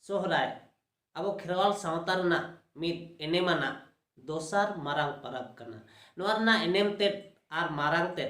सोहराय अब खेरवाल सावता रना मिद एनेमाना दोसार मारांग परब कना नोआ रना एनेम ते आर मारांग ते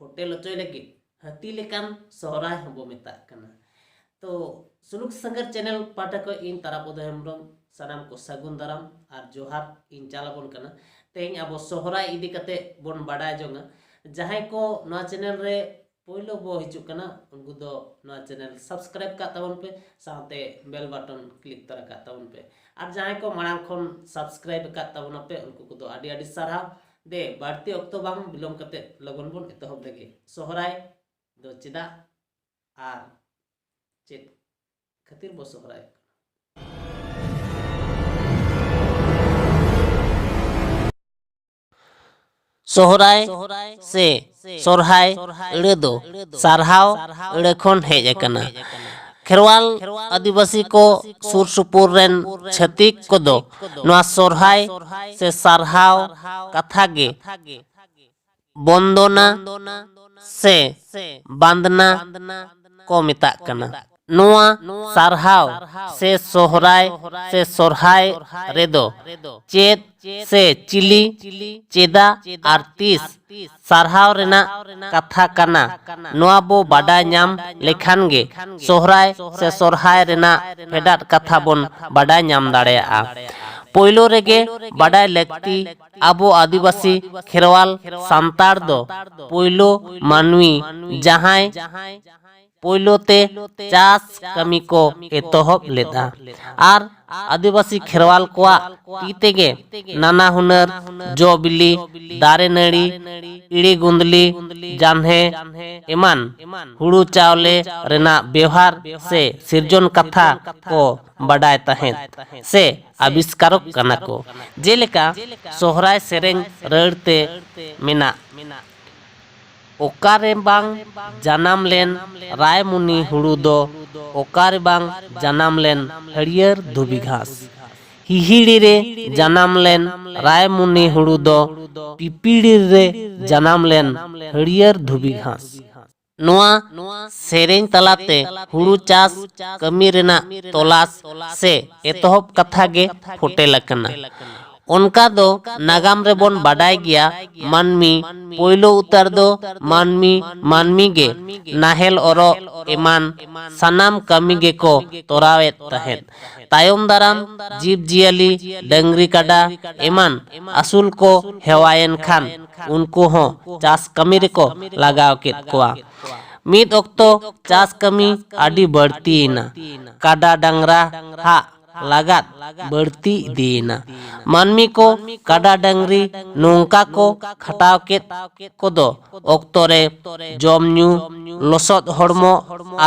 फोटेल अचोय लगी हाती लेकान सोहराय हबो मेता कना। तो सुलुक संगर चैनल पाठक इन तारापद हेम्ब्रम सानाम को सगुन दाराम और जोहार इन चालाबोन कना तेज अब सोहराय इदी कते बोन बाडाय जोंगा जहां को नोआ चैनल रे पहिलो बो हिजु कना उनको दो नोआ चैनल सब्सक्राइब का तावन पे साथे बेल बटन क्लिक तरा का तावन पे और जहां को मांग खन सब्सक्राइब का तावन पे उनको को दो आडी आडी सारा दे बाड़ती अक्तो बांग बिलोम कते लगन बोन एतहब लगे सोहराय दो चिदा आर चेत खातिर बो सोहराय सोहराय से सोरहाय अड़े दो सारहाव अड़े खन हेज अकना खेरवाल आदिवासी को सुर सुपुर रेन छतिक को दो नोआ सोरहाय से सारहाव कथा गे बंदना से बांधना को मेता कना नोआ सारहाव से सोरहाय रेदो चेत से चिली चेदा आर तीस सारहाव रेना कथा कना नोआ बो बाडा नाम लेखान गे सोहराय से सोरहाय रेना फेडाट कथा बोन बाडा नाम दाड़ेया पोइलो रेगे बाडाय लगती आबो आदिवासी खेरवाल सांतार दो पोइलो मानवी जहाय पोइलो ते चास कमी को एतहब लेदा आर आदिवासी खेरवाल कोआ तीतेगे नाना हुनर जो बिली दारे नड़ी इड़ी गुंदली जानहे एमान हुड़ू चावले रेना व्यवहार से सिरजन कथा को बाडाय तहेत से आविष्कारक कना को जेलेका सोहराय सेरेंग रड़ते मेना ओकारे बांग जनाम लेन रायमुनि हुड़ू दो ओकारे बांग जनाम लेन हरियर धुबी घास हिहिड़ी रे जनाम लेन रायमुनि हुड़ू दो पिपीड़ी रे जनाम लेन हरियर धुबी घास नोआ सेरेंग तलाते हुड़ू चास कमी रेना तलाश से एतहब कथा गे फोटेल कना उनका दो नागाम रे बोन बाडाय गया मानमी पोइलो उतर दो मानमी गे नाहेल ओरो एमान सनाम कमी गे को तोरावेत तहेत तायम दाराम जीव जियाली डंगरी काडा एमान असुल को हेवायन खान उनको हो चास कमी रे को लगाव केत कोआ मिद ओक्तो चास कमी आडी बढ़ती ना काडा डंगरा हा लगात बढ़ती दीना मानमी को काडा डंगरी नोंका को खटाव केत को दो ओक्तोरे जमन्यू लसद हड़मो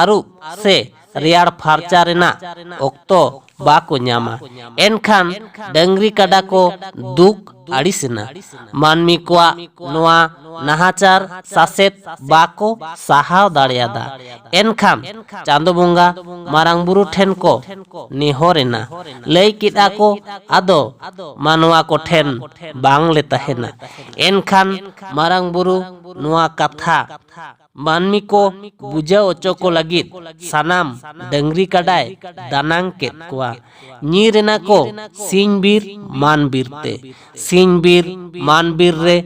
आरु से रियाड़ फारचा रेना ओक्तो बाको न्यामा एनखान डंगरी काडा को दुख आड़िसना मानमी कोआ नोआ नाहाचार सासेत बाको साहाव दाड़ियादा एनखान चांदो बोंगा मारांग बुरु ठेन को नेहोरेना लई किदा को आदो मानवा को ठेन बांग ले तहेना एनखान मारांग बुरु नोआ कथा मानमी को बुझा ओचो को लगित सनाम डंगरी काडाय दानांग केत कोआ नीरेना को सिंह बीर मान बीरते सिंह बीर मान बीर रे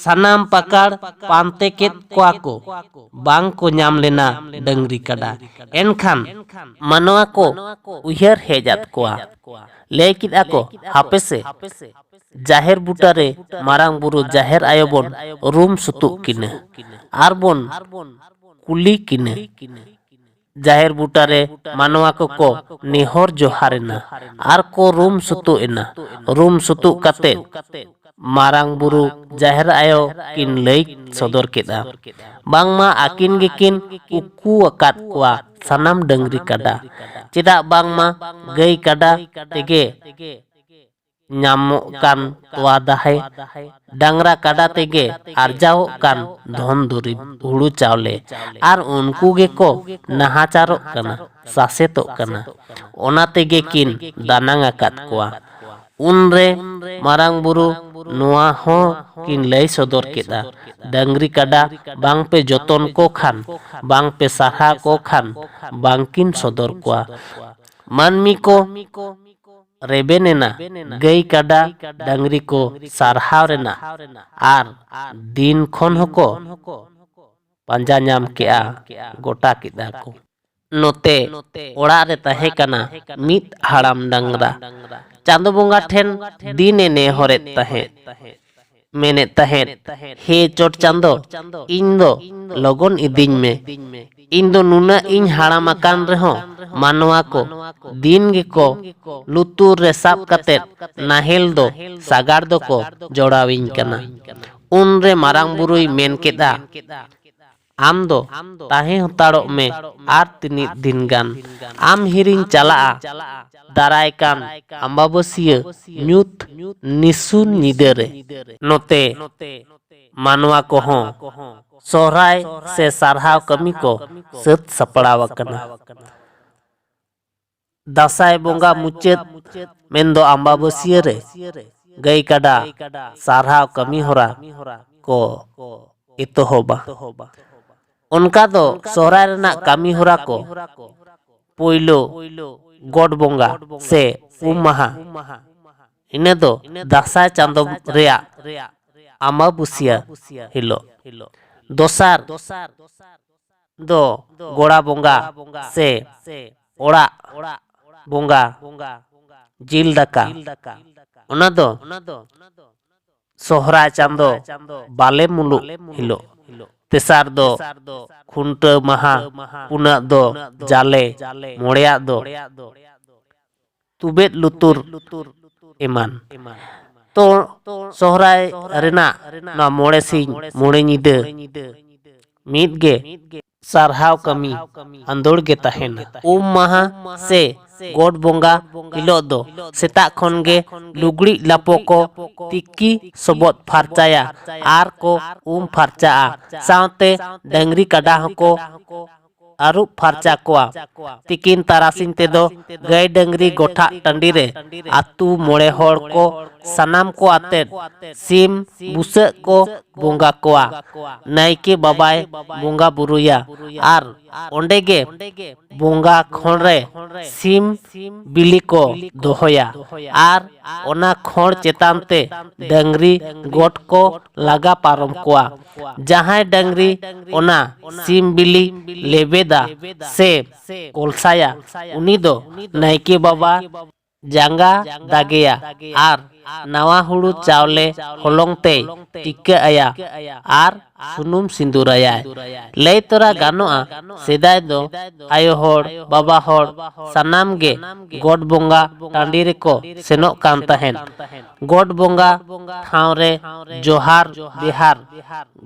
सनाम पकड़ पांते केत कोआ को बांग को नाम लेना डंगरी काडा एनखान मनवा को उहर हेजात कोआ लेकिन आको हापे से जाहेर बुटारे मारांग बुरु जाहेर आयोबन रूम सुतुक किने आरबन कुली किने जाहेर बुटारे मानवा को निहोर जोहारेना आर को रूम सुतु एना रूम सुतु कते मारांग बुरु जाहेर आयो किन लई सदर केदा बांगमा आकिन गेकिन उकु अकात कोआ सनाम डंगरी काडा चेदा बांगमा गई काडा तेगे ᱧᱟᱢᱚᱜ ᱠᱟᱱ ᱛᱚᱣᱟ ᱫᱟᱦᱮ ᱰᱟᱝᱨᱟ ᱠᱟᱰᱟ ᱛᱮᱜᱮ ᱟᱨᱡᱟᱣᱚᱜ ᱠᱟᱱ ᱫᱷᱚᱱ ᱫᱩᱨᱤᱵ ᱦᱩᱲᱩ ᱪᱟᱣᱞᱮ ᱟᱨ ᱩᱱᱠᱩ ᱜᱮᱠᱚ ᱱᱟᱦᱟᱪᱟᱨᱚᱜ ᱠᱟᱱᱟ ᱥᱟᱥᱮᱛᱚᱜ ᱠᱟᱱᱟ ᱚᱱᱟ ᱛᱮᱜᱮ ᱠᱤᱱ ᱫᱟᱱᱟᱝ ᱟᱠᱟᱫ ᱠᱚᱣᱟ उनरे मारांग बुरु नोआ हो किन लई सदर केदा डंगरी काडा बांग पे जतन को खान बांग पे साहा को खान बांग किन सदर कोआ मानमी को रेबेनेना गई काडा डांगरी को सारहाव रेना आर दिन खन हको पंजा नाम केआ गोटा किदा को नोते ओड़ा रे तहे कना मित हाड़ाम डांगरा चांदो बोंगा ठेन दिने ने हरे तहे मेने तहे हे चोट चांदो इन दो लगन इदिन में इन दो नुना इन हाड़ाम अकान रहो मानवा को दिन गे को लुतुर रे साब कते नाहेल दो सागार दो को जोड़ाविन कना उन रे मारांग बुरुई मेन केदा आम दो ताहे हताड़ो में आर तिनी दिन गान आम हिरिन चला दाराय कान अम्बाबसिया न्यूत निसुन निदरे नोते मानवा को हों सोहराय से सारहाव कमी को सत सपड़ाव कना दासाय बोंगा मुचेत मेंदो अम्बाबसिया रे गई काडा सारहाव कमी होरा को इतोहोबा उनका दो सोहराय रना कमी होरा को पोइलो गोड बोंगा से उम्महा इने दो दासाय चांदो रेया अमाबुसिया हिलो दोसार दो गोड़ा बोंगा से ओड़ा बोंगा जिल दका उना दो सोहराय चांदो बाले मुलु हिलो तेसार दो खुंट महा पुना दो जाले मोड़िया दो तुबेत लुतुर इमान तो सोहराय रेना ना मोड़े सिंह मोड़े निदे मीत गे सारहाव कमी अंदोड़ गे तहेन महा से गोड बोंगा हिलो दो सेता खन गे लुगड़ी लापो को तिक्की सबोत फारचाया आर को फारचा सावते डंगरी काडा हको आरुप फारचा कोआ तिकिन तारासिन ते दो गई डंगरी गोठा टंडी रे आतु मोड़े होड़ को सनाम को आते सिम बुसे को बोंगा कोआ नाइके बाबाय बोंगा बुरुया आर ओंडेगे बोंगा खोण रे सिम बिली को दोहोया आर ओना खोण चेतानते डंगरी गोट को लगा पारम कोआ जहां डंगरी ओना सिम बिली लेबेदा से कोलसाया उनी दो नाइके बाबा जांगा दागेया आर नवा हुड़ू चावले होलोंगते टिक्का आया आर सुनुम सिंदूराया लय तोरा गानोआ सेदाय दो आयो होड़ बाबा होड़ सनाम गे गोड बोंगा टांडी रे को सेनोक कान तहेन गोड बोंगा ठाव रे जोहार बिहार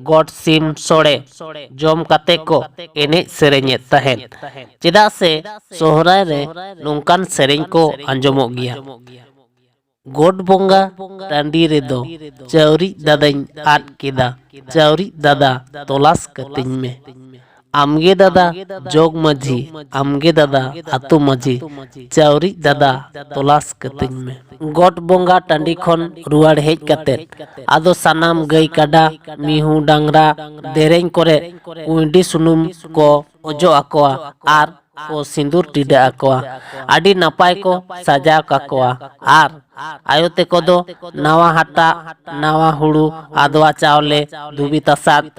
गोड सिम सोड़े जोम काते को एने सेरेញतहेन चेदा से सोहराय रे नोंकान सेरेñ को अंजमो गया गोड बोंगा टांडी रे दो चावरी दादाñ आद केदा चावरी दादा तलाश कतिñ में आमगे दादा जोग माझी आमगे दादा आतु माझी चावरी दादा तलाश कतिñ में गोड बोंगा टांडी खन रुवाड़ हेज कते आदो सनाम गई काडा मिहू डांगरा देरेñ करे कुंडी सुनुम को ओजो आकोआ आर को सिंदूर टिडा आकोआ आडी नापाय को सजाव काकोआ आर आयोते को दो नवा हाटा नवा हुड़ू आदवा चावले धुबी तसाद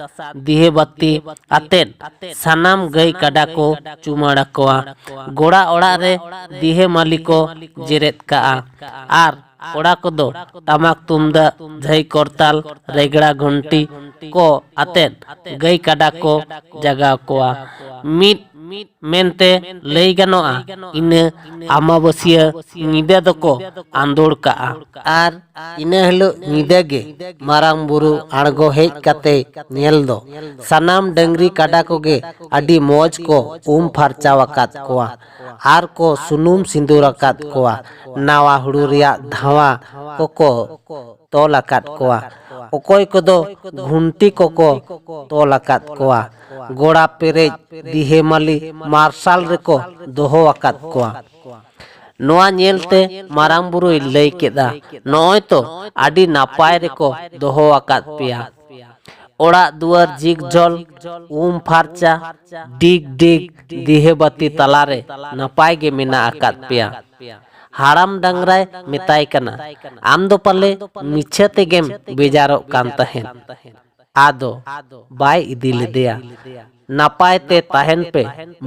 दिहे बत्ती आतेन सनाम गई काडा को चुमाड़ा कोआ गोड़ा ओड़ा रे दिहे माली को जेरेत का आर ओड़ा को दो टमाक तुमदा झई करताल रेगड़ा घंटी को आतेन गई काडा को जगाव कोआ मीट मेनते लई गानोआ इने अमाबसिया निदा दको आंदोड़ का आर इने हलो निदा गे मारांग बुरु आड़गो हेज काते नेल दो सनाम डंगरी काडा को गे अडी मौज को फारचा वकात कोआ आर को सुनुम सिंदूर अकात कोआ नावा हुड़ू रिया धावा कोको तोल अकात कोआ ओकोय को दो घुंटी कोको तोल अकात कोआ गोड़ा पेरेज दिहे माली मार्शल रेको दोहो अकात कोआ नोआ नेलते मारांग बुरुई लई केदा नोय तो आडी नापाय रेको दोहो अकात पिया ओड़ा दुआर जिग जल उम फारचा डिग डिग दिहे बाती तलारे नपाय गे मेना आकाद पेया हाड़ाम डांगराय मेताय कना आम दो पाले मिछे तेगेम बेजारोग कान तहेन आदो बाय इदी लेदेया नापाय ते ताहेन पे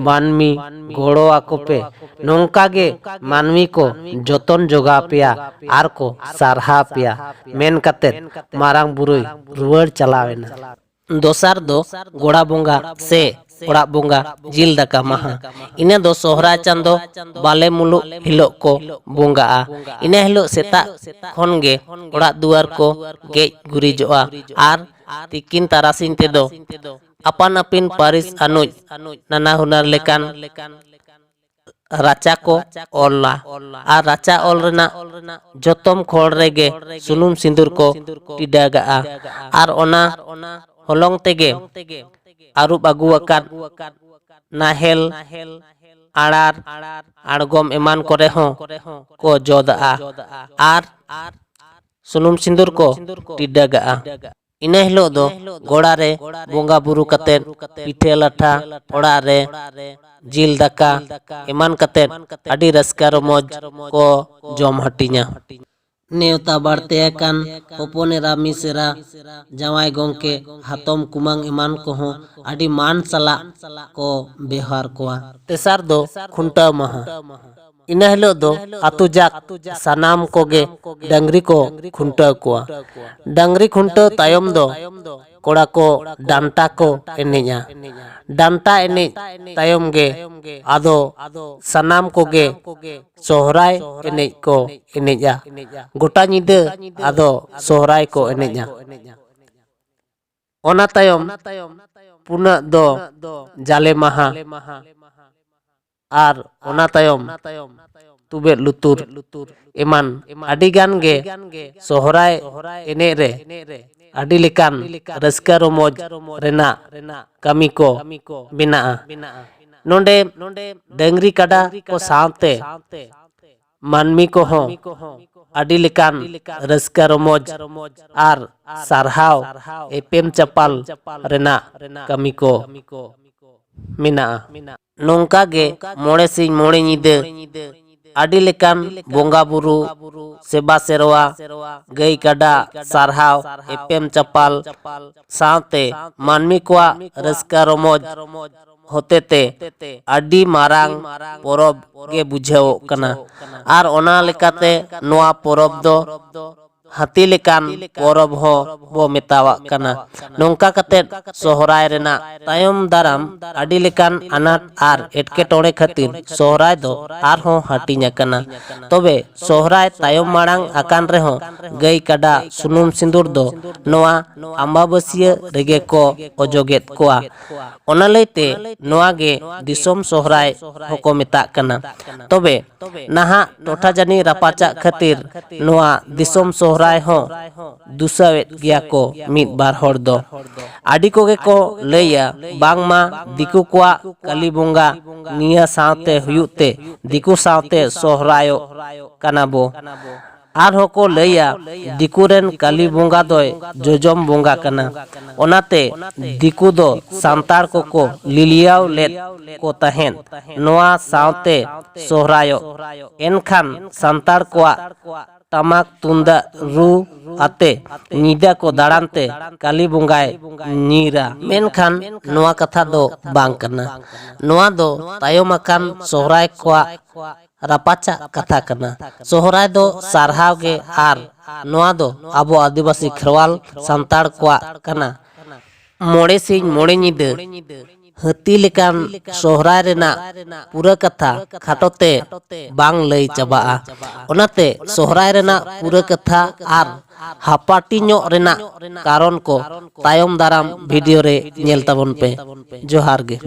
मानमी गोड़ो आको पे नोंका गे मानवी को जतन जोगा पेया आर को सारहा पेया मेन कतेत मारांग बुरुई रुवाड़ चलावेना दोसार दो गोड़ा बोंगा से ओड़ा बोंगा जिल दाका महा इने दो सोहरा चांदो बाले मुलु हिलो को बोंगा इने हिलो सेता खन गे ओड़ा दुआर को गेज गुरिजोआ आर तिकिन तारासिन तेदो अपन अपिन पारिस अनुज नाना हुनार लेकान राचा को ओला आर राचा ओल रेना जतम खोल रेगे सुनुम सिंदूर को टिडागा आर ओना होलोंग तेगे आरुब अगुआकान नाहेल आड़ार आड़गोम एमान करे हो को जोदा आर सुनुम सिंदूर को टिडागा इने हिलो दो गोड़ा रे बोंगा बुरु कतेन पिठे लाठा ओड़ा रे जिल दाका एमान कतेन अडी रस्का रमोज को जम हटिnya नेवता बाड़ते कान होपोनेरा मिसेरा जावाय गोंके हातम कुमांग एमान को हो अडी मान सला को बेहार कोआ तेसार दो खुंटा महा इना हिलो दो आतु जाक सनाम कोगे डंगरी को खुंटा कोआ डंगरी खुंटा तायम दो कोड़ा को डांटा को एनेजा डांटा एने तायम गे आदो सनाम कोगे सोहराय एने को एनेजा गोटा निदे आदो सोहराय को एनेजा ओना तायम पुना दो जाले महा आर ओना तायम तुबे लुतुर एमान आडी गान गे सोहराय एने रे आडी लेकान रस्का रोमोज रेना कमी को बिना नोंडे डंगरी काडा को सावते मानमी को हो आडी लेकान रस्का रोमोज आर सारहाव एपेम चपाल रेना कमी को मिना नोंका गे मोड़े सिंह मोड़े निदे आडी लेकान बोंगा बुरु सेबा सेरवा गई काडा सारहाव एपेम चपाल सावते मानमी कोआ रस्का रोमोज होते ते आडी मारांग परब गे बुझाव कना आर ओना लेकाते नोआ परब दो हाथी लेकान परब हो बो मेतावा कना नोंका कतेत सोहराय रेना तायम दाराम आडी लेकान अनाट आर एटकेटोड़े खातिर सोहराय दो आर हो हाटिnya कना तबे सोहराय तायम माड़ांग आकान रे हो गई काडा सुनुम सिंदूर दो नोआ अम्बाबसिया रेगे को अजोगेत कोआ ओना लैते नोआ गे दिसोम सोहराय होको मेता कना तबे नाहा टोठा जानी रापाचा खातिर नोआ दिसोम सोहराय हो दुसावेत गया को मित बार हर दो आडी कोगे को लैया बांगमा दिकु कोआ काली बोंगा निया सावते हुयुते दिकु सावते सोहरायो कनाबो आर होको लैया दिकुरेन काली बोंगा दोय जोजम बोंगा कना ओनाते दिकु दो सांतार को लिलियाव लेत को तहेन नोआ सावते सोहरायो एनखान सांतार कोआ टमाक तुंदा रू आते निदा को दाड़ानते काली बोंगाय नीरा मेनखान नोआ कथा दो बांग कना नोआ दो तायमाकान सोहराय कोआ रापाचा कथा कना सोहराय दो सारहाव गे आर नोआ दो आबो आदिवासी खेरवाल सांतार कोआ कना मोड़े सिंह मोड़े निदे हाथी लेकान सोहराय रेना पूरा कथा खाटोते बांग लई चाबाआ ओनाते सोहराय रेना पूरा कथा आर हापाटी ᱧᱚᱜ रेना कारण को तायम दाराम वीडियो रे नेल ताबन पे जोहार गे।